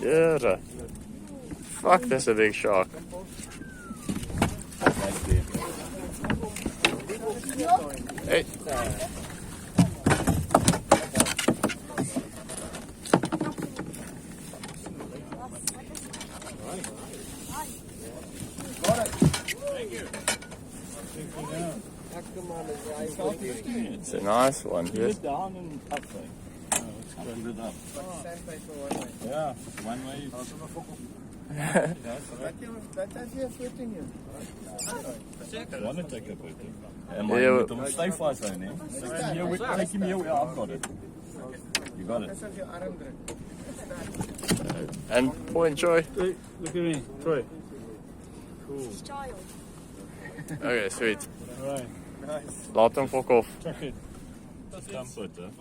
Yeah. Fuck, that's a big shark. Hey. It's a nice one. Yes. Down and up there. Let's grind it up. Yeah, one way. I want to take a photo. And my little stay fast on it. Take him here. I've got it. You got it. And point, Troy. Hey, look at me, Troy. Cool. Okay, sweet. All right. Laat hem fok off. Check it. Come put it.